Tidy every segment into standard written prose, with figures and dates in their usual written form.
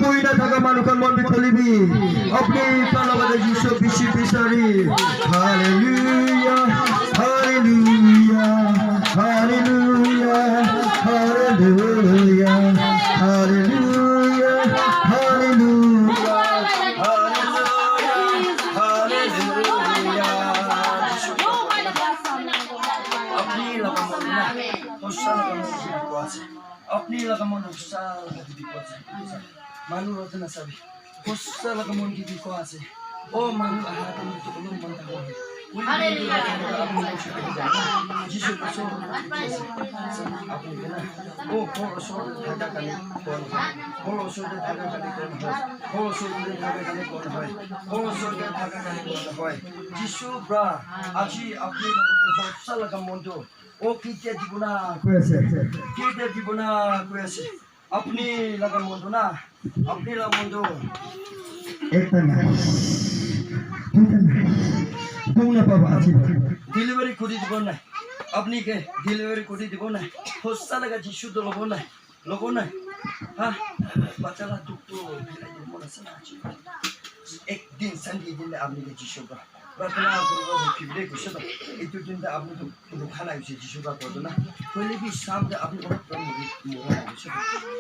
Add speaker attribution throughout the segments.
Speaker 1: Bruyne থাকা মানুষের মন খুলিবি আপনি পালাবাদে যিশু বেশি বিচারি hallelujah hallelujah hallelujah hallelujah hallelujah hallelujah hallelujah আপনি লাগামনা হোসানা আছে अपनी लगामन होसा लगी को আছে मानु रतना सबै होसा लगामन की को আছে ओ मानु हात में तो मन मन था हालेलुया जिसु को सो अपनी ना ओ को सो था का कौन है को सो था का कौन है को सो था का कौन है को सो था का कौन है जिसु ब्रा আজি अपनी होसा लगामन तो ओ किते दिबुना কইছে কিতে দিবনা কইছে আপনি লাগান বন্ধু না আপনি লাগান বন্ধু এটা না কোন পাবা আছে ডেলিভারি করে দিব না আপনি কে ডেলিভারি করে দিব না হোসা লাগা যিশু তো লোবো না হ্যাঁ বাচ্চারা তো মনে আছে না একদিন संडे दिन আপনি কে যিশু का प्रार्थना करो फिर कुछ तो एक दिन तक आपने तो खाना उसे जिसु का कर दो ना पहले भी शाम तक आपने बहुत कम मोरा है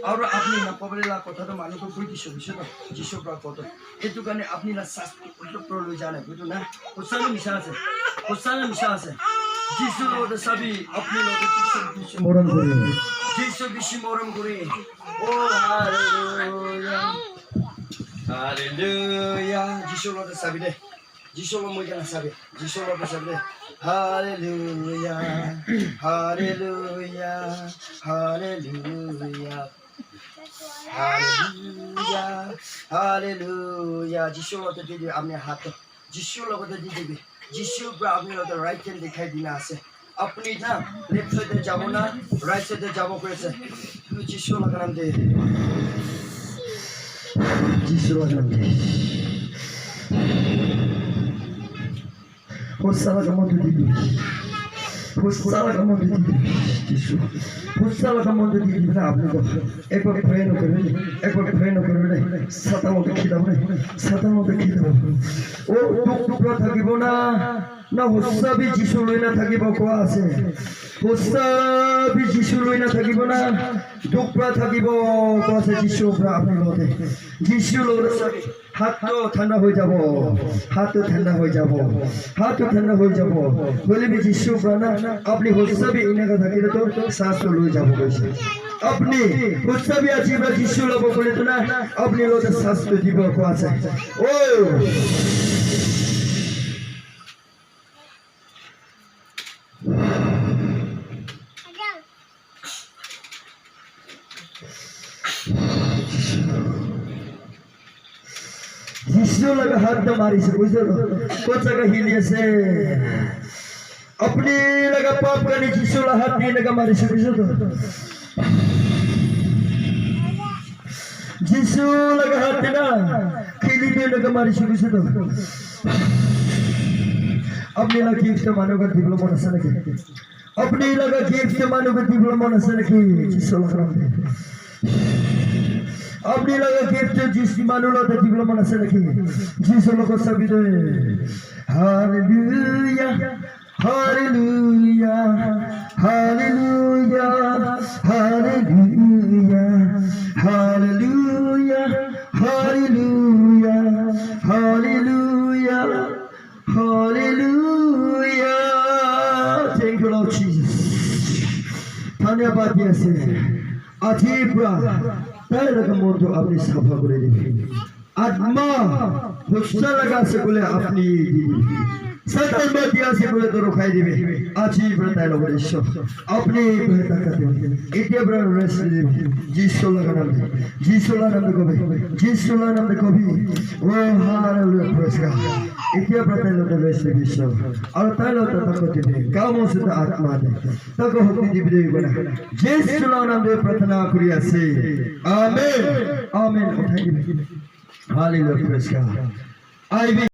Speaker 1: और आपने ना पबलेला कथा तो मानो को कोई किसी विषय तो जिसु का कर दो ये तो करने आपने ना शास्त्र उल्टो प्रोलो जाने बुझो ना उसने मिसाल से जिसु लोग सभी अपने लोग जिसु मोरम करे जिसु बिशी मोरम करे ओ हालेलुया हालेलुया जिसु लोग सभी दे जिसु लोग मुझे ना सभी जिसु लोग सभी दे hallelujah hallelujah hallelujah hallelujah hallelujah जिसु लोग तो दीदी अपने हाथ जिसु लोग तो दीदी जिसु पर अपने लोग तो राइट हैंड दिखाई देना से अपनी ना लेफ्ट साइड जाबो ना राइट साइड जाबो कैसे जिसु लोग नाम दे जिसु लोग नाम दे होसाला का मंदिर दीदी होसाला का मंदिर दीदी जिसु होसाला का मंदिर दीदी ना आपने को एक बार प्रे न करो सातानो देखी दाओ ओ टुकड़ा থাকিবো না না হোসা বি যিশু লই না থাকিব কোৱা আছে হোসা বি যিশু লই না থাকিব না টুকड़ा থাকিব কোৱা আছে যিশু পৰা আপনি লতে যিশু লরে হাত ঠান্ডা হয়ে যাব হাত ঠান্ডা হয়ে যাব বলে বি যিশু পৰা না আপনি হোসা বি ইনাকা থাকিলে তো শ্বাস লই যাব কইছে আপনি হোসা বি আছে বা যিশু লব বলে তো না আপনি লতে শ্বাস দিব কোৱা আছে ও जिसु लगा हाथ में मारी से बुझो कौन सा का हिलिए से अपनी लगा पाप करने जिसु लगा हाथ नहीं लगा मारी से बुझो तो जिसु लगा हाथ ना खिली में लगा मारी से बुझो तो अपनी लगा गिफ्ट मानो का डिप्लोमा नशा लगे अपनी लगा गिफ्ट मानो का डिप्लोमा नशा लगे जिसु लगा अपनी लगा गिफ्ट जिस मानुला तो डिप्लोमा नशा लगे जिसु लोग सभी दे hallelujah hallelujah hallelujah hallelujah hallelujah hallelujah hallelujah hallelujah thank you lord Jesus धन्यवाद यीशु अजीबरा তাই রকম মতো আপনি সাফা করে দিবেন আত্মা হোসা লাগা সে বলে আপনি শয়তান বাদিয়া সে বলে তো রখাই দিবে আজি ব্রতাই লগরে ঈশ্বর আপনি বেহতা করতে এতে ব্র রেস যিশু লাগা নাম যিশু লাগা নাম কবি ও হালেলুয়া প্রেস গড এতে ব্রতাই লগরে রেস ঈশ্বর আর তাই লগা তাকতে দিবে কামো সে আত্মা দে তাকো হতে দিবে বলা যিশু লাগা নাম প্রার্থনা করি আছে আমেন আমেন উঠাই দিবে হালেলুয়া প্রেস গড